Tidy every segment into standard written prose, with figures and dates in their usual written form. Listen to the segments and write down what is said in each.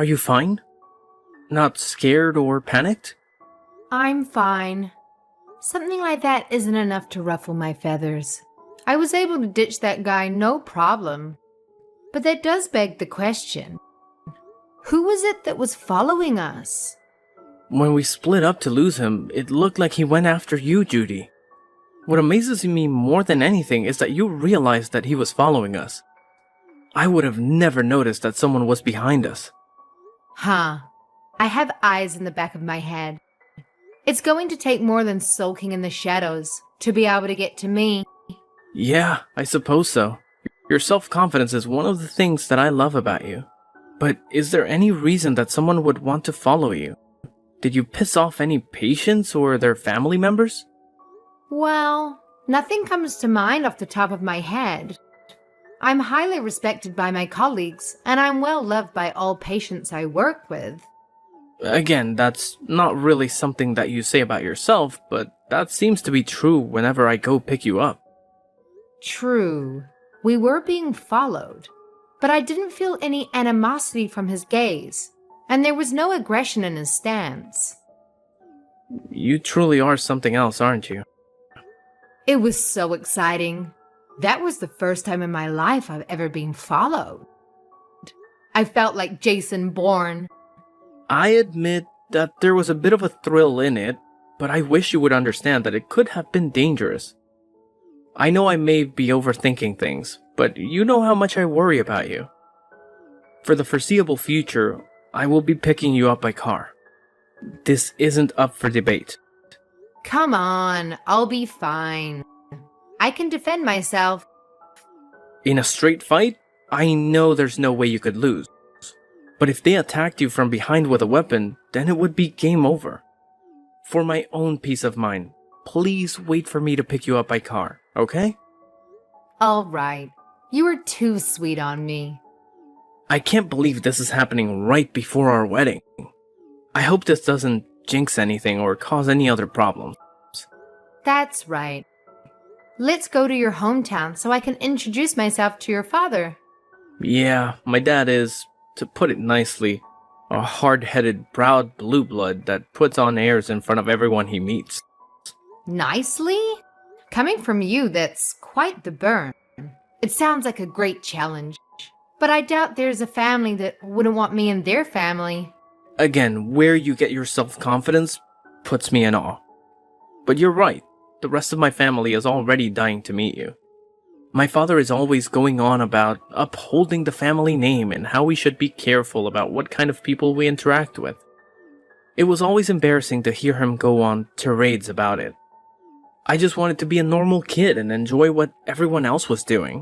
Are you fine? Not scared or panicked? I'm fine. Something like that isn't enough to ruffle my feathers. I was able to ditch that guy no problem. But that does beg the question. Who was it that was following us? When we split up to lose him, it looked like he went after you, Judy. What amazes me more than anything is that you realized that he was following us. I would have never noticed that someone was behind us. Huh. I have eyes in the back of my head. It's going to take more than sulking in the shadows to be able to get to me. Yeah, I suppose so. Your self-confidence is one of the things that I love about you. But is there any reason that someone would want to follow you? Did you piss off any patients or their family members? Well, nothing comes to mind off the top of my head. I'm highly respected by my colleagues, and I'm well loved by all patients I work with. Again, that's not really something that you say about yourself, but that seems to be true whenever I go pick you up. True. We were being followed, but I didn't feel any animosity from his gaze, and there was no aggression in his stance. You truly are something else, aren't you? It was so exciting. That was the first time in my life I've ever been followed. I felt like Jason Bourne. I admit that there was a bit of a thrill in it, but I wish you would understand that it could have been dangerous. I know I may be overthinking things, but you know how much I worry about you. For the foreseeable future, I will be picking you up by car. This isn't up for debate. Come on, I'll be fine. I can defend myself. In a straight fight, I know there's no way you could lose. But if they attacked you from behind with a weapon, then it would be game over. For my own peace of mind, please wait for me to pick you up by car, okay? All right. You are too sweet on me. I can't believe this is happening right before our wedding. I hope this doesn't jinx anything or cause any other problems. That's right. Let's go to your hometown so I can introduce myself to your father. Yeah, my dad is, to put it nicely, a hard-headed, proud blue blood that puts on airs in front of everyone he meets. Nicely? Coming from you, that's quite the burn. It sounds like a great challenge. But I doubt there's a family that wouldn't want me in their family. Again, where you get your self-confidence puts me in awe. But you're right, the rest of my family is already dying to meet you. My father is always going on about upholding the family name and how we should be careful about what kind of people we interact with. It was always embarrassing to hear him go on tirades about it. I just wanted to be a normal kid and enjoy what everyone else was doing.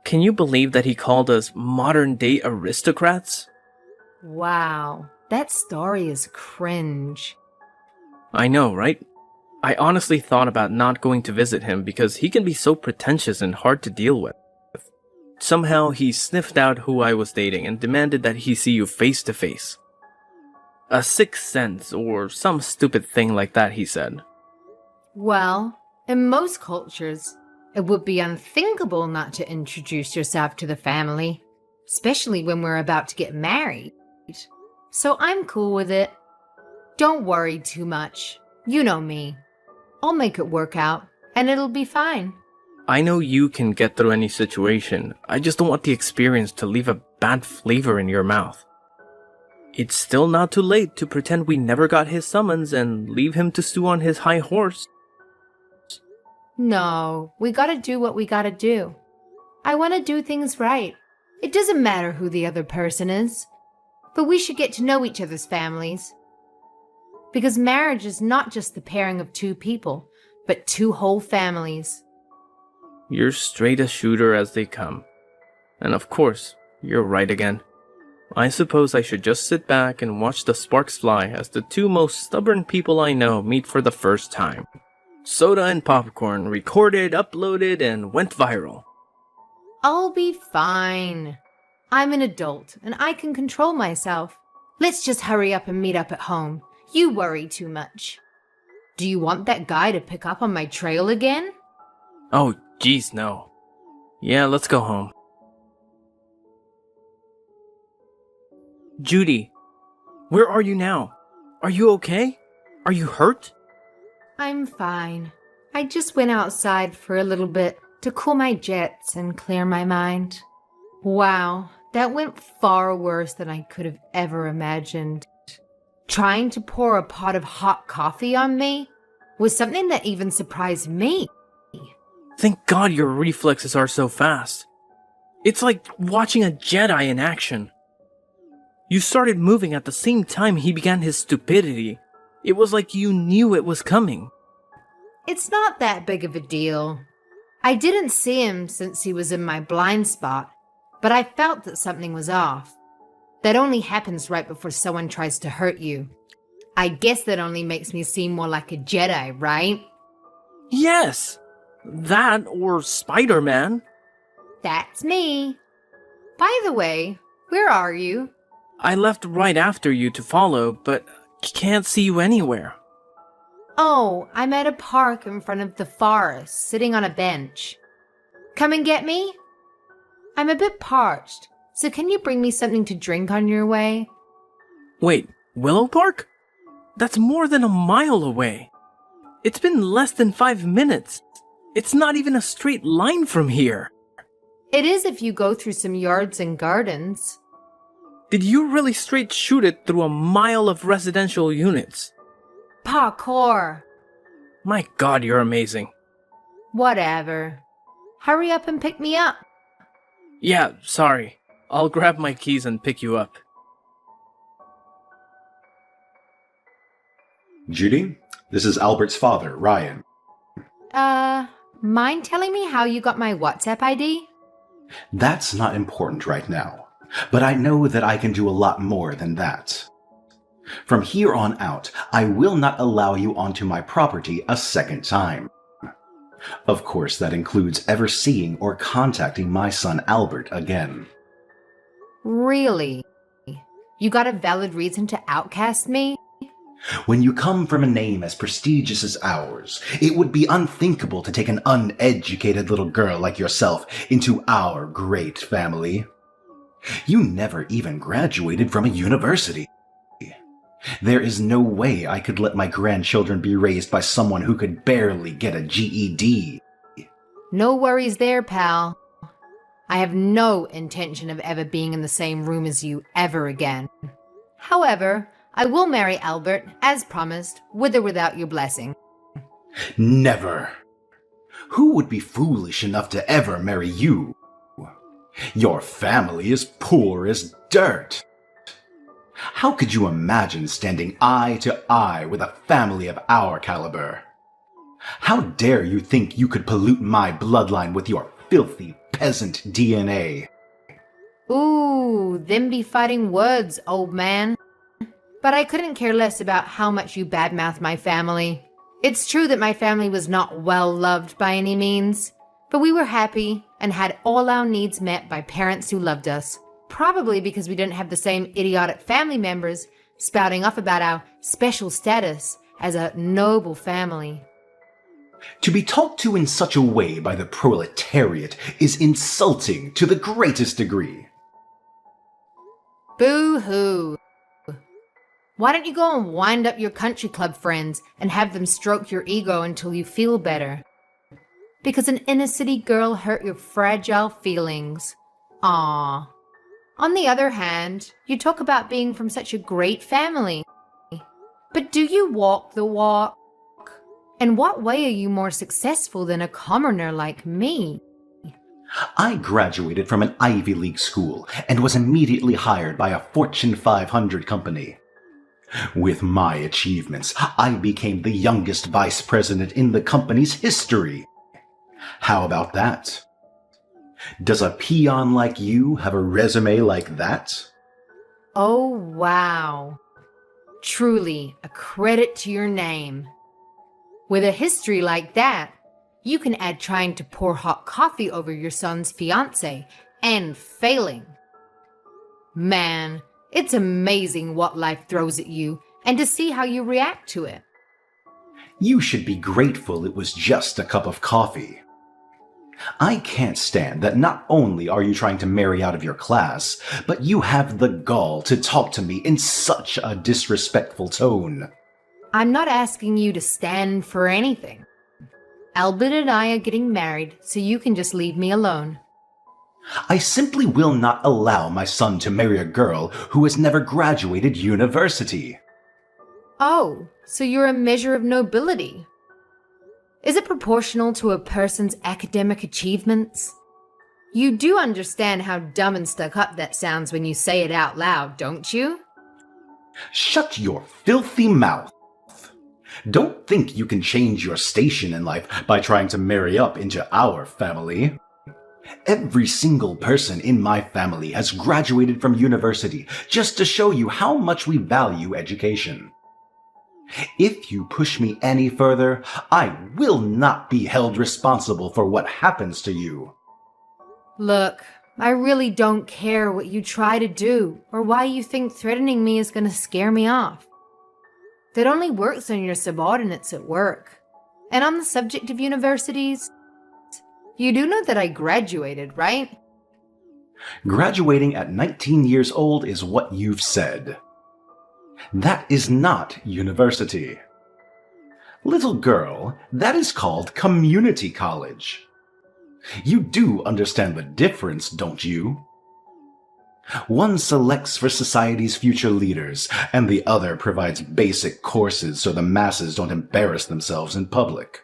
Can you believe that he called us modern-day aristocrats? Wow, that story is cringe. I know, right? I honestly thought about not going to visit him because he can be so pretentious and hard to deal with. Somehow he sniffed out who I was dating and demanded that he see you face to face. A sixth sense or some stupid thing like that, he said. Well, in most cultures, it would be unthinkable not to introduce yourself to the family, especially when we're about to get married. So I'm cool with it. Don't worry too much. You know me. I'll make it work out, and it'll be fine. I know you can get through any situation. I just don't want the experience to leave a bad flavor in your mouth. It's still not too late to pretend we never got his summons and leave him to stew on his high horse. No, we gotta do what we gotta do. I want to do things right. It doesn't matter who the other person is, but we should get to know each other's families. Because marriage is not just the pairing of two people, but two whole families. You're straight a shooter as they come. And of course, you're right again. I suppose I should just sit back and watch the sparks fly as the two most stubborn people I know meet for the first time. Soda and popcorn, recorded, uploaded, and went viral. I'll be fine. I'm an adult, and I can control myself. Let's just hurry up and meet up at home. You worry too much. Do you want that guy to pick up on my trail again? Oh, geez, no. Yeah, let's go home. Judy, where are you now? Are you okay? Are you hurt? I'm fine. I just went outside for a little bit to cool my jets and clear my mind. Wow, that went far worse than I could have ever imagined. Trying to pour a pot of hot coffee on me was something that even surprised me. Thank God your reflexes are so fast. It's like watching a Jedi in action. You started moving at the same time he began his stupidity. It was like you knew it was coming. It's not that big of a deal. I didn't see him since he was in my blind spot, but I felt that something was off. That only happens right before someone tries to hurt you. I guess that only makes me seem more like a Jedi, right? Yes! That or Spider-Man. That's me. By the way, where are you? I left right after you to follow, but can't see you anywhere. Oh, I'm at a park in front of the forest, sitting on a bench. Come and get me? I'm a bit parched, so can you bring me something to drink on your way? Wait, Willow Park? That's more than a mile away. It's been less than 5 minutes. It's not even a straight line from here. It is if you go through some yards and gardens. Did you really straight shoot it through a mile of residential units? Parkour. My God, you're amazing. Whatever. Hurry up and pick me up. Yeah, sorry. I'll grab my keys and pick you up. Judy, this is Albert's father, Ryan. Mind telling me how you got my WhatsApp ID? That's not important right now, but I know that I can do a lot more than that. From here on out, I will not allow you onto my property a second time. Of course, that includes ever seeing or contacting my son Albert again. Really? You got a valid reason to outcast me? When you come from a name as prestigious as ours, it would be unthinkable to take an uneducated little girl like yourself into our great family. You never even graduated from a university. There is no way I could let my grandchildren be raised by someone who could barely get a GED. No worries there, pal. I have no intention of ever being in the same room as you ever again. However, I will marry Albert, as promised, with or without your blessing. Never. Who would be foolish enough to ever marry you? Your family is poor as dirt. How could you imagine standing eye to eye with a family of our caliber? How dare you think you could pollute my bloodline with your filthy peasant DNA? Ooh, them be fighting words, old man. But I couldn't care less about how much you badmouth my family. It's true that my family was not well loved by any means, but we were happy and had all our needs met by parents who loved us. Probably because we didn't have the same idiotic family members spouting off about our special status as a noble family. To be talked to in such a way by the proletariat is insulting to the greatest degree. Boo-hoo. Why don't you go and wind up your country club friends and have them stroke your ego until you feel better? Because an inner city girl hurt your fragile feelings. Aww. On the other hand, you talk about being from such a great family. But do you walk the walk? In what way are you more successful than a commoner like me? I graduated from an Ivy League school and was immediately hired by a Fortune 500 company. With my achievements, I became the youngest vice president in the company's history. How about that? Does a peon like you have a resume like that? Oh, wow. Truly a credit to your name. With a history like that, you can add trying to pour hot coffee over your son's fiancé and failing. Man, it's amazing what life throws at you and to see how you react to it. You should be grateful it was just a cup of coffee. I can't stand that not only are you trying to marry out of your class, but you have the gall to talk to me in such a disrespectful tone. I'm not asking you to stand for anything. Albert and I are getting married, so you can just leave me alone. I simply will not allow my son to marry a girl who has never graduated university. Oh, so you're a measure of nobility. Is it proportional to a person's academic achievements? You do understand how dumb and stuck up that sounds when you say it out loud, don't you? Shut your filthy mouth. Don't think you can change your station in life by trying to marry up into our family. Every single person in my family has graduated from university just to show you how much we value education. If you push me any further, I will not be held responsible for what happens to you. Look, I really don't care what you try to do or why you think threatening me is going to scare me off. That only works on your subordinates at work. And on the subject of universities, you do know that I graduated, right? Graduating at 19 years old is what you've said. That is not university. Little girl, that is called community college. You do understand the difference, don't you? One selects for society's future leaders, and the other provides basic courses so the masses don't embarrass themselves in public.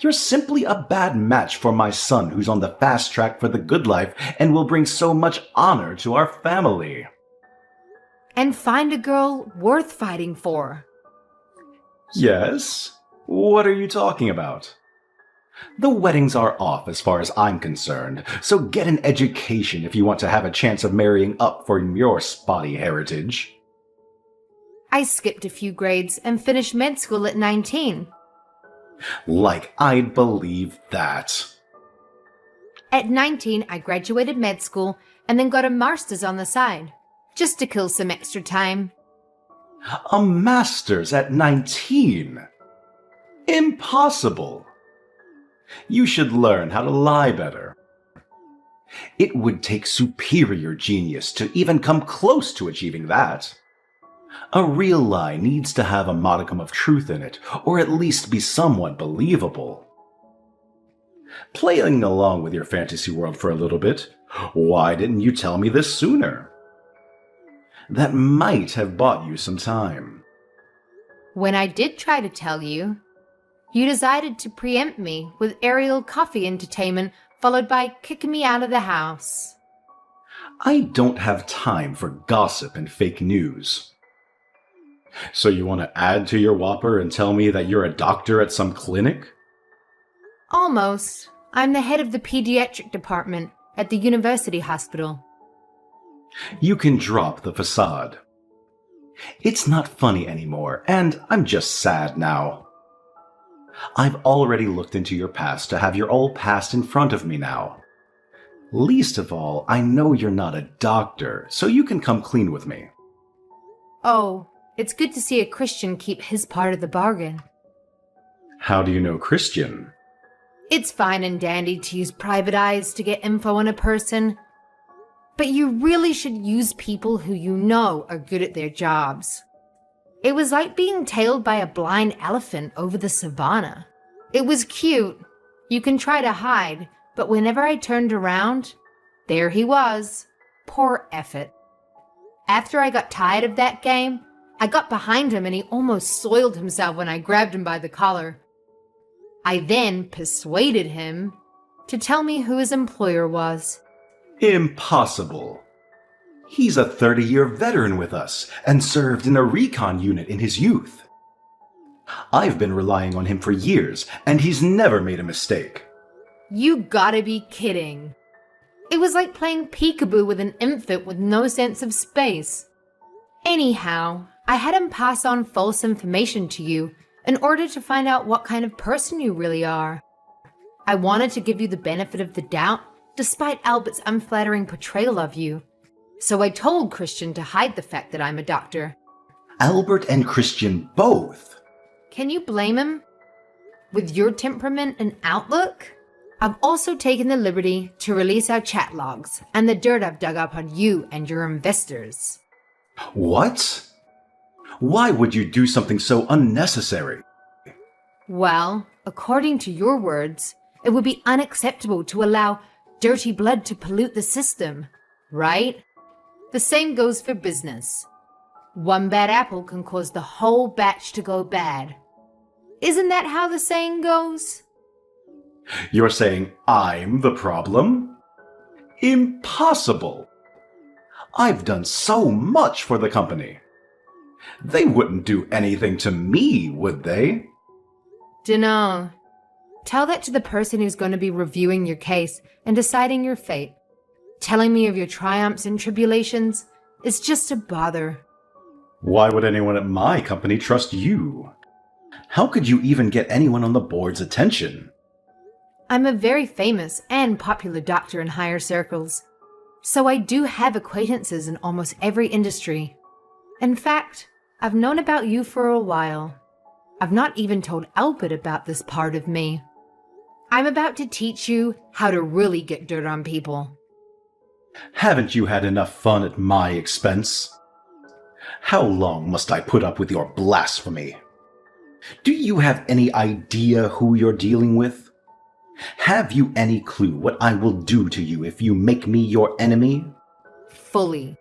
You're simply a bad match for my son who's on the fast track for the good life and will bring so much honor to our family. And find a girl worth fighting for. Yes? What are you talking about? The weddings are off as far as I'm concerned, so get an education if you want to have a chance of marrying up for your spotty heritage. I skipped a few grades and finished med school at 19. Like I'd believe that. At 19, I graduated med school and then got a master's on the side, just to kill some extra time. A master's at 19? Impossible. You should learn how to lie better. It would take superior genius to even come close to achieving that. A real lie needs to have a modicum of truth in it, or at least be somewhat believable. Playing along with your fantasy world for a little bit, why didn't you tell me this sooner? That might have bought you some time. When I did try to tell you, you decided to preempt me with aerial coffee entertainment followed by kicking me out of the house. I don't have time for gossip and fake news. So you want to add to your whopper and tell me that you're a doctor at some clinic? Almost. I'm the head of the pediatric department at the university hospital. You can drop the facade. It's not funny anymore, and I'm just sad now. I've already looked into your past to have your old past in front of me now. Least of all, I know you're not a doctor, so you can come clean with me. Oh, it's good to see a Christian keep his part of the bargain. How do you know Christian? It's fine and dandy to use private eyes to get info on a person, but you really should use people who you know are good at their jobs. It was like being tailed by a blind elephant over the savannah. It was cute. You can try to hide, but whenever I turned around, there he was. Poor effort. After I got tired of that game, I got behind him and he almost soiled himself when I grabbed him by the collar. I then persuaded him to tell me who his employer was. Impossible. He's a 30-year veteran with us and served in a recon unit in his youth. I've been relying on him for years, and he's never made a mistake. You gotta be kidding. It was like playing peekaboo with an infant with no sense of space. Anyhow, I had him pass on false information to you in order to find out what kind of person you really are. I wanted to give you the benefit of the doubt, despite Albert's unflattering portrayal of you. So I told Christian to hide the fact that I'm a doctor. Albert and Christian both. Can you blame him? with your temperament and outlook, I've also taken the liberty to release our chat logs and the dirt I've dug up on you and your investors. What? Why would you do something so unnecessary? Well, according to your words, it would be unacceptable to allow dirty blood to pollute the system, right? The same goes for business. One bad apple can cause the whole batch to go bad. Isn't that how the saying goes? You're saying I'm the problem? Impossible! I've done so much for the company. They wouldn't do anything to me, would they? Dunno. Tell that to the person who's going to be reviewing your case and deciding your fate. Telling me of your triumphs and tribulations is just a bother. Why would anyone at my company trust you? How could you even get anyone on the board's attention? I'm a very famous and popular doctor in higher circles, so I do have acquaintances in almost every industry. In fact, I've known about you for a while. I've not even told Albert about this part of me. I'm about to teach you how to really get dirt on people. Haven't you had enough fun at my expense? How long must I put up with your blasphemy? Do you have any idea who you're dealing with? Have you any clue what I will do to you if you make me your enemy? Fully.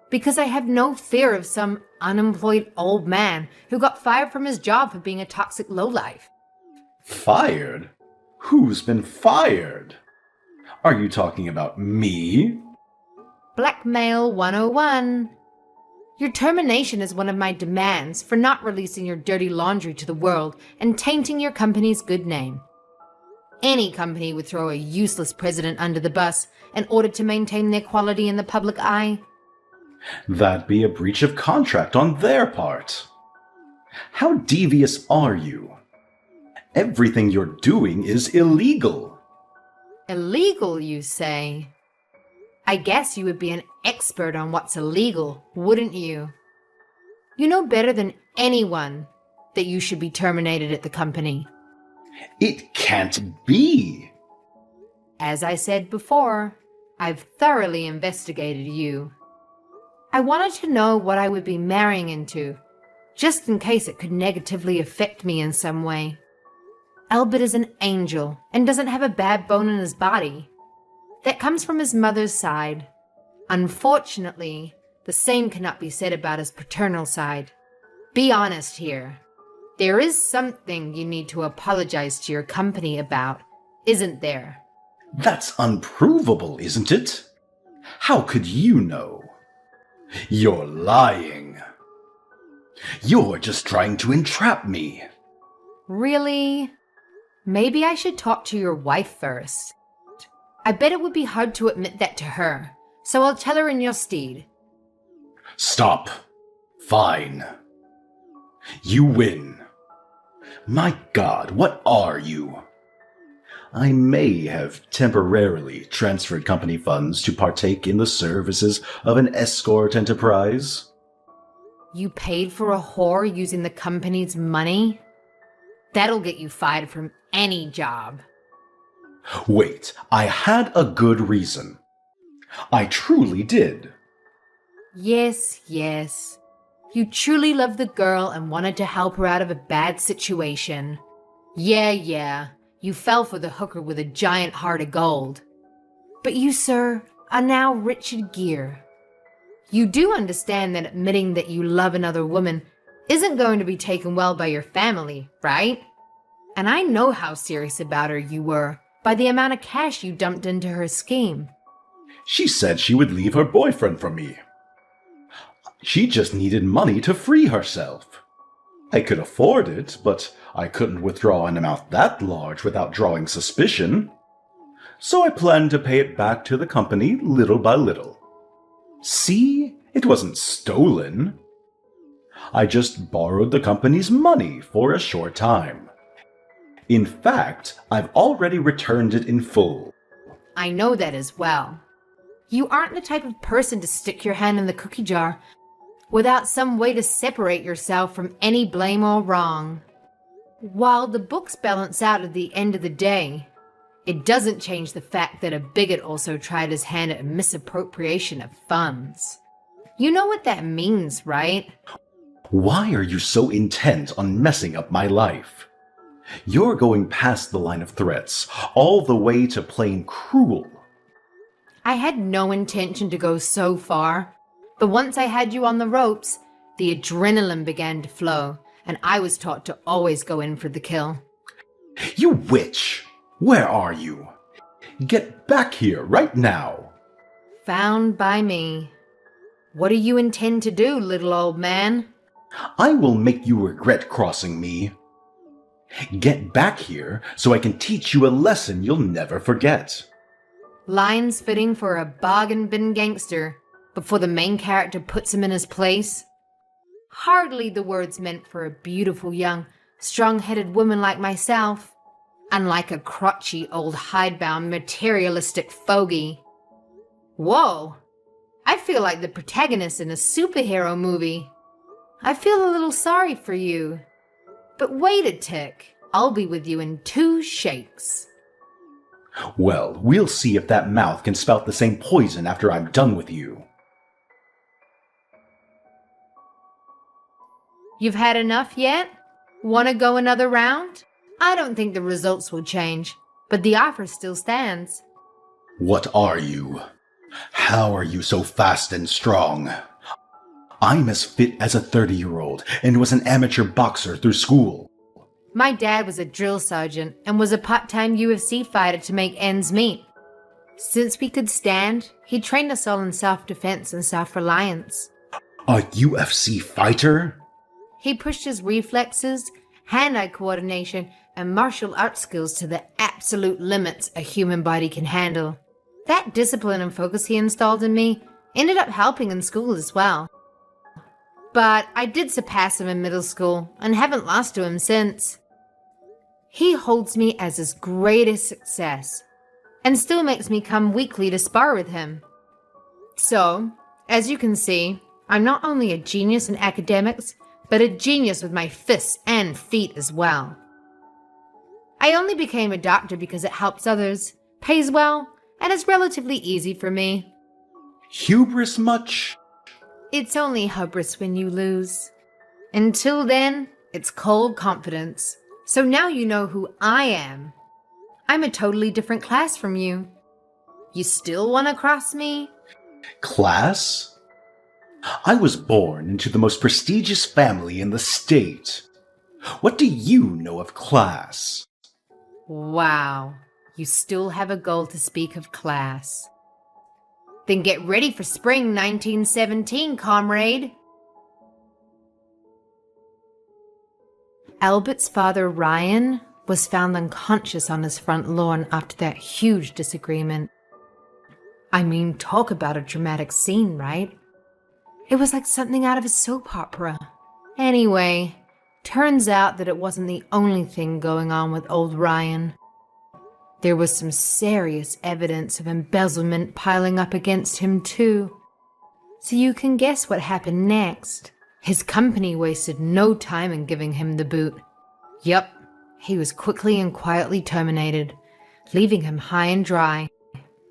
Because I have no fear of some unemployed old man who got fired from his job for being a toxic lowlife. Fired? Who's been fired? Are you talking about me? Blackmail 101. Your termination is one of my demands for not releasing your dirty laundry to the world and tainting your company's good name. Any company would throw a useless president under the bus in order to maintain their quality in the public eye. That'd be a breach of contract on their part. How devious are you? Everything you're doing is illegal. Illegal, you say? I guess you would be an expert on what's illegal, wouldn't you? You know better than anyone that you should be terminated at the company. It can't be. As I said before, I've thoroughly investigated you. I wanted to know what I would be marrying into, just in case it could negatively affect me in some way. Albert is an angel and doesn't have a bad bone in his body. That comes from his mother's side. Unfortunately, the same cannot be said about his paternal side. Be honest here. There is something you need to apologize to your company about, isn't there? That's unprovable, isn't it? How could you know? You're lying. You're just trying to entrap me. Really? Maybe I should talk to your wife first. I bet it would be hard to admit that to her, so I'll tell her in your stead. Stop. Fine. You win. My God, what are you? I may have temporarily transferred company funds to partake in the services of an escort enterprise. You paid for a whore using the company's money? That'll get you fired from any job. Wait, I had a good reason. I truly did. Yes. You truly loved the girl and wanted to help her out of a bad situation. Yeah. You fell for the hooker with a giant heart of gold. But you, sir, are now Richard Gere. You do understand that admitting that you love another woman isn't going to be taken well by your family, right? And I know how serious about her you were by the amount of cash you dumped into her scheme. She said she would leave her boyfriend for me. She just needed money to free herself. I could afford it, but I couldn't withdraw an amount that large without drawing suspicion. So I planned to pay it back to the company little by little. See? It wasn't stolen. I just borrowed the company's money for a short time. In fact, I've already returned it in full. I know that as well. You aren't the type of person to stick your hand in the cookie jar without some way to separate yourself from any blame or wrong. While the books balance out at the end of the day, it doesn't change the fact that a bigot also tried his hand at a misappropriation of funds. You know what that means, right? Why are you so intent on messing up my life? You're going past the line of threats, all the way to plain cruel. I had no intention to go so far, but once I had you on the ropes, the adrenaline began to flow, and I was taught to always go in for the kill. You witch! Where are you? Get back here right now! Found by me. What do you intend to do, little old man? I will make you regret crossing me. Get back here so I can teach you a lesson you'll never forget. Lines fitting for a bargain bin gangster before the main character puts him in his place. Hardly the words meant for a beautiful young, strong-headed woman like myself, unlike a crotchy old hidebound materialistic fogey. Whoa! I feel like the protagonist in a superhero movie. I feel a little sorry for you. But wait a tick, I'll be with you in 2 shakes. Well, we'll see if that mouth can spout the same poison after I'm done with you. You've had enough yet? Want to go another round? I don't think the results will change, but the offer still stands. What are you? How are you so fast and strong? I'm as fit as a 30-year-old and was an amateur boxer through school. My dad was a drill sergeant and was a part-time UFC fighter to make ends meet. Since we could stand, he trained us all in self-defense and self-reliance. A UFC fighter? He pushed his reflexes, hand-eye coordination, and martial arts skills to the absolute limits a human body can handle. That discipline and focus he installed in me ended up helping in school as well. But I did surpass him in middle school and haven't lost to him since. He holds me as his greatest success and still makes me come weekly to spar with him. So, as you can see, I'm not only a genius in academics, but a genius with my fists and feet as well. I only became a doctor because it helps others, pays well, and is relatively easy for me. Hubris much? It's only hubris when you lose. Until then, it's cold confidence. So now you know who I am. I'm a totally different class from you. You still want to cross me? Class? I was born into the most prestigious family in the state. What do you know of class? Wow, you still have a goal to speak of class. Then get ready for spring 1917, comrade. Albert's father, Ryan, was found unconscious on his front lawn after that huge disagreement. I mean, talk about a dramatic scene, right? It was like something out of a soap opera. Anyway, turns out that it wasn't the only thing going on with old Ryan. There was some serious evidence of embezzlement piling up against him too. So you can guess what happened next. His company wasted no time in giving him the boot. Yup, he was quickly and quietly terminated, leaving him high and dry.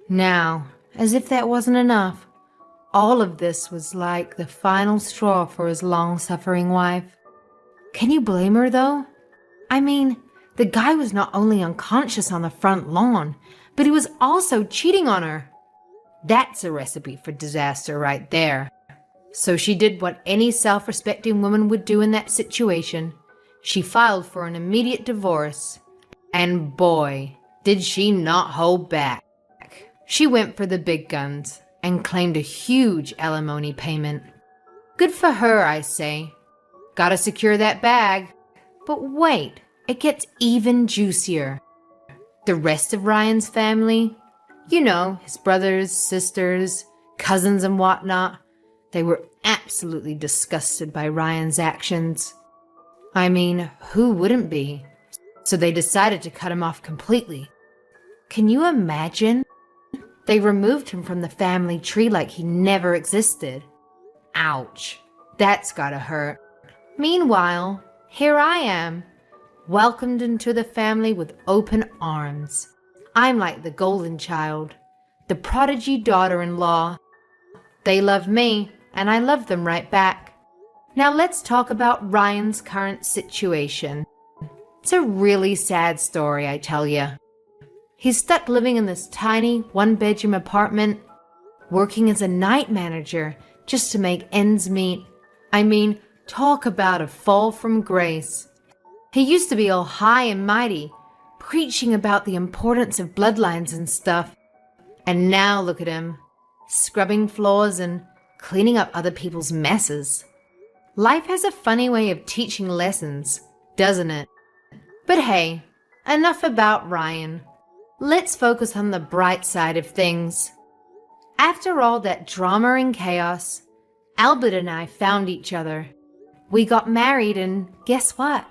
Now, as if that wasn't enough, all of this was like the final straw for his long-suffering wife. Can you blame her, though? I mean, the guy was not only unconscious on the front lawn, but he was also cheating on her. That's a recipe for disaster right there. So she did what any self-respecting woman would do in that situation. She filed for an immediate divorce. And boy, did she not hold back. She went for the big guns and claimed a huge alimony payment. Good for her, I say. Gotta secure that bag. But wait, it gets even juicier. The rest of Ryan's family, you know, his brothers, sisters, cousins and whatnot, they were absolutely disgusted by Ryan's actions. I mean, who wouldn't be? So they decided to cut him off completely. Can you imagine? They removed him from the family tree like he never existed. Ouch. That's gotta hurt. Meanwhile, here I am, welcomed into the family with open arms. I'm like the golden child, the prodigy daughter-in-law. They love me, and I love them right back. Now let's talk about Ryan's current situation. It's a really sad story, I tell you. He's stuck living in this tiny one-bedroom apartment, working as a night manager just to make ends meet. I mean, talk about a fall from grace. He used to be all high and mighty, preaching about the importance of bloodlines and stuff. And now look at him, scrubbing floors and cleaning up other people's messes. Life has a funny way of teaching lessons, doesn't it? But hey, enough about Ryan. Let's focus on the bright side of things. After all that drama and chaos, Albert and I found each other. We got married, and guess what?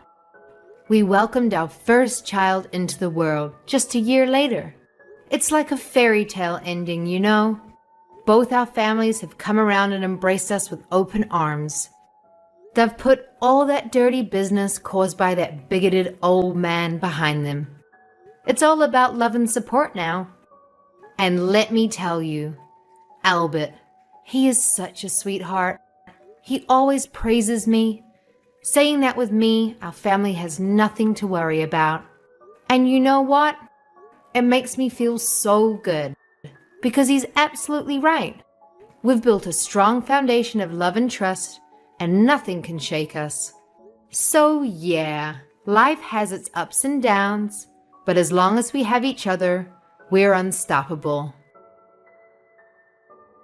We welcomed our first child into the world just a year later. It's like a fairy tale ending, you know? Both our families have come around and embraced us with open arms. They've put all that dirty business caused by that bigoted old man behind them. It's all about love and support now. And let me tell you, Albert, he is such a sweetheart. He always praises me, saying that with me, our family has nothing to worry about. And you know what? It makes me feel so good, because he's absolutely right. We've built a strong foundation of love and trust, and nothing can shake us. So yeah, life has its ups and downs, but as long as we have each other, we're unstoppable.